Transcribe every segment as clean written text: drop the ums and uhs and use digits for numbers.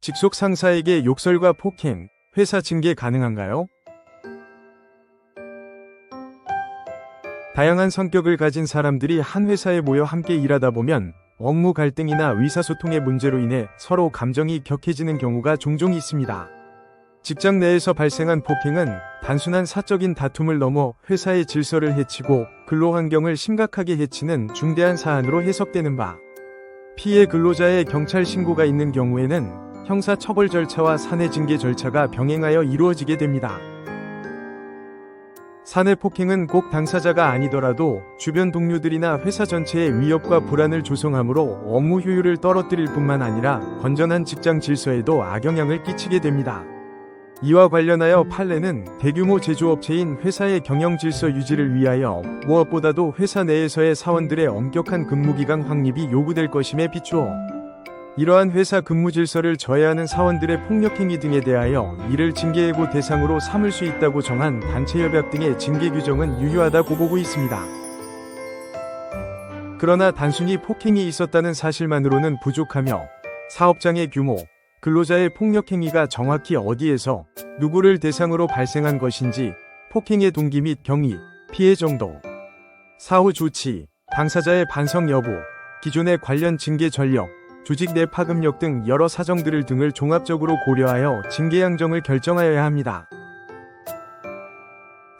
직속 상사에게 욕설과 폭행, 회사 징계 가능한가요? 다양한 성격을 가진 사람들이 한 회사에 모여 함께 일하다 보면 업무 갈등이나 의사소통의 문제로 인해 서로 감정이 격해지는 경우가 종종 있습니다. 직장 내에서 발생한 폭행은 단순한 사적인 다툼을 넘어 회사의 질서를 해치고 근로환경을 심각하게 해치는 중대한 사안으로 해석되는 바, 피해 근로자의 경찰 신고가 있는 경우에는 형사처벌 절차와 사내 징계 절차가 병행하여 이루어지게 됩니다. 사내 폭행은 꼭 당사자가 아니더라도 주변 동료들이나 회사 전체에 위협과 불안을 조성하므로 업무 효율을 떨어뜨릴 뿐만 아니라 건전한 직장 질서에도 악영향을 끼치게 됩니다. 이와 관련하여 판례는 대규모 제조업체인 회사의 경영 질서 유지를 위하여 무엇보다도 회사 내에서의 사원들의 엄격한 근무기간 확립이 요구될 것임에 비추어 이러한 회사 근무 질서를 저해하는 사원들의 폭력행위 등에 대하여 이를 징계예고 대상으로 삼을 수 있다고 정한 단체협약 등의 징계 규정은 유효하다고 보고 있습니다. 그러나 단순히 폭행이 있었다는 사실만으로는 부족하며 사업장의 규모, 근로자의 폭력행위가 정확히 어디에서 누구를 대상으로 발생한 것인지, 폭행의 동기 및 경위, 피해 정도, 사후 조치, 당사자의 반성 여부, 기존의 관련 징계 전력, 조직 내 파급력 등 여러 사정들을 등을 종합적으로 고려하여 징계 양정을 결정하여야 합니다.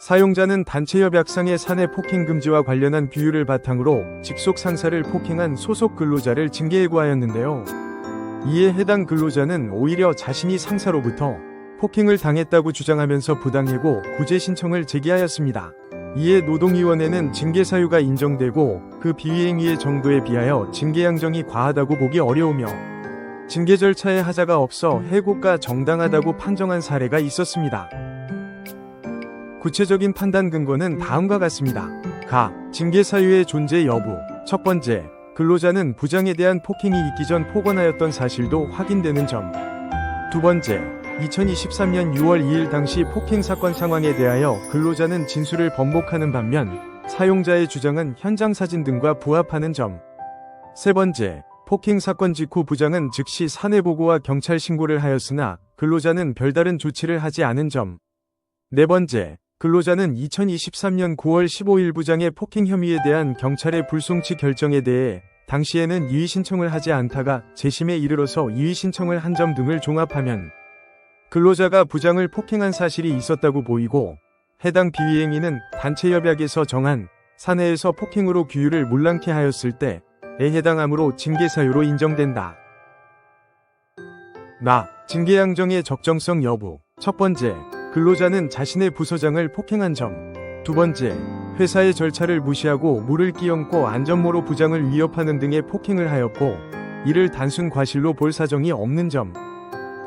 사용자는 단체협약상의 사내 폭행 금지와 관련한 규율을 바탕으로 직속 상사를 폭행한 소속 근로자를 징계예고하였는데요. 이에 해당 근로자는 오히려 자신이 상사로부터 폭행을 당했다고 주장하면서 부당해고 구제 신청을 제기하였습니다. 이에 노동위원회는 징계 사유가 인정되고 그 비위행위의 정도에 비하여 징계 양정이 과하다고 보기 어려우며 징계 절차에 하자가 없어 해고가 정당하다고 판정한 사례가 있었습니다. 구체적인 판단 근거는 다음과 같습니다. 징계 사유의 존재 여부. 첫 번째, 근로자는 부장에 대한 폭행이 있기 전 폭언하였던 사실도 확인되는 점. 두 번째, 2023년 6월 2일 당시 폭행 사건 상황에 대하여 근로자는 진술을 번복하는 반면 사용자의 주장은 현장 사진 등과 부합하는 점. 세 번째, 폭행 사건 직후 부장은 즉시 사내 보고와 경찰 신고를 하였으나 근로자는 별다른 조치를 하지 않은 점. 네 번째, 근로자는 2023년 9월 15일 부장의 폭행 혐의에 대한 경찰의 불송치 결정에 대해 당시에는 이의 신청을 하지 않다가 재심에 이르러서 이의 신청을 한 점 등을 종합하면 근로자가 부장을 폭행한 사실이 있었다고 보이고 해당 비위행위는 단체협약에서 정한 사내에서 폭행으로 규율을 문랑케 하였을 때에 해당하므로 징계 사유로 인정된다. 징계 양정의 적정성 여부. 첫 번째, 근로자는 자신의 부서장을 폭행한 점. 두 번째, 회사의 절차를 무시하고 물을 끼얹고 안전모로 부장을 위협하는 등의 폭행을 하였고 이를 단순 과실로 볼 사정이 없는 점.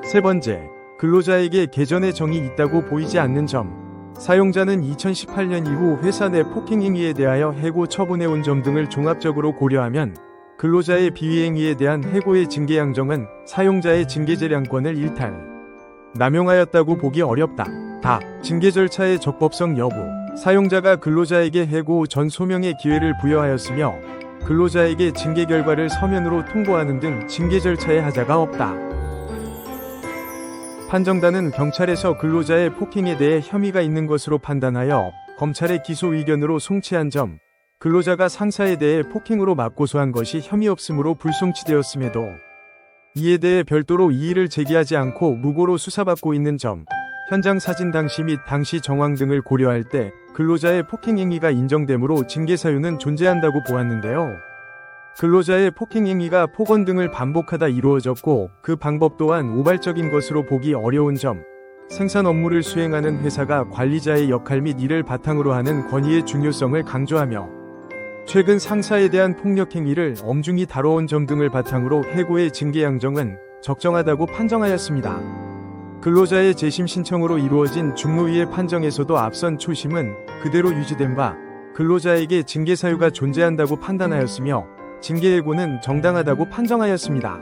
세 번째, 근로자에게 개전의 정이 있다고 보이지 않는 점. 사용자는 2018년 이후 회사 내 폭행 행위에 대하여 해고 처분해온 점 등을 종합적으로 고려하면 근로자의 비위행위에 대한 해고의 징계 양정은 사용자의 징계재량권을 일탈, 남용하였다고 보기 어렵다. 징계 절차의 적법성 여부. 사용자가 근로자에게 해고 전 소명의 기회를 부여하였으며 근로자에게 징계 결과를 서면으로 통보하는 등 징계 절차에 하자가 없다. 판정단은 경찰에서 근로자의 폭행에 대해 혐의가 있는 것으로 판단하여 검찰의 기소 의견으로 송치한 점, 근로자가 상사에 대해 폭행으로 맞고소한 것이 혐의 없음으로 불송치되었음에도 이에 대해 별도로 이의를 제기하지 않고 무고로 수사받고 있는 점, 현장 사진 당시 및 당시 정황 등을 고려할 때 근로자의 폭행 행위가 인정되므로 징계 사유는 존재한다고 보았는데요. 근로자의 폭행 행위가 폭언 등을 반복하다 이루어졌고 그 방법 또한 우발적인 것으로 보기 어려운 점, 생산 업무를 수행하는 회사가 관리자의 역할 및 이를 바탕으로 하는 권위의 중요성을 강조하며 최근 상사에 대한 폭력 행위를 엄중히 다뤄온 점 등을 바탕으로 해고의 징계 양정은 적정하다고 판정하였습니다. 근로자의 재심 신청으로 이루어진 중노위의 판정에서도 앞선 초심은 그대로 유지된 바 근로자에게 징계 사유가 존재한다고 판단하였으며 징계 예고는 정당하다고 판정하였습니다.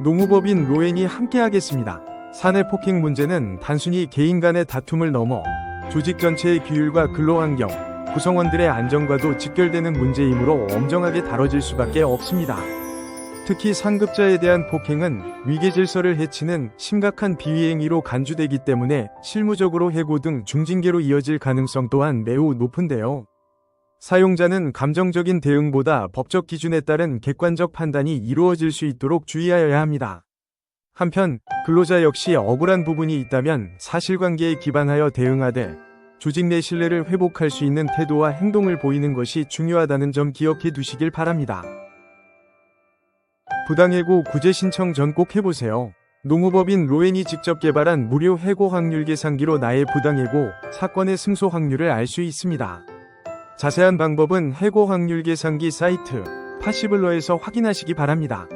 노무법인 로엔이 함께하겠습니다. 사내 폭행 문제는 단순히 개인 간의 다툼을 넘어 조직 전체의 규율과 근로환경, 구성원들의 안전과도 직결되는 문제이므로 엄정하게 다뤄질 수밖에 없습니다. 특히 상급자에 대한 폭행은 위계질서를 해치는 심각한 비위행위로 간주되기 때문에 실무적으로 해고 등 중징계로 이어질 가능성 또한 매우 높은데요. 사용자는 감정적인 대응보다 법적 기준에 따른 객관적 판단이 이루어질 수 있도록 주의하여야 합니다. 한편 근로자 역시 억울한 부분이 있다면 사실관계에 기반하여 대응하되 조직 내 신뢰를 회복할 수 있는 태도와 행동을 보이는 것이 중요하다는 점 기억해 두시길 바랍니다. 부당해고 구제 신청 전 꼭 해보세요. 농우법인 로엔이 직접 개발한 무료 해고 확률 계산기로 나의 부당해고 사건의 승소 확률을 알 수 있습니다. 자세한 방법은 해고 확률 계산기 사이트 파시블러에서 확인하시기 바랍니다.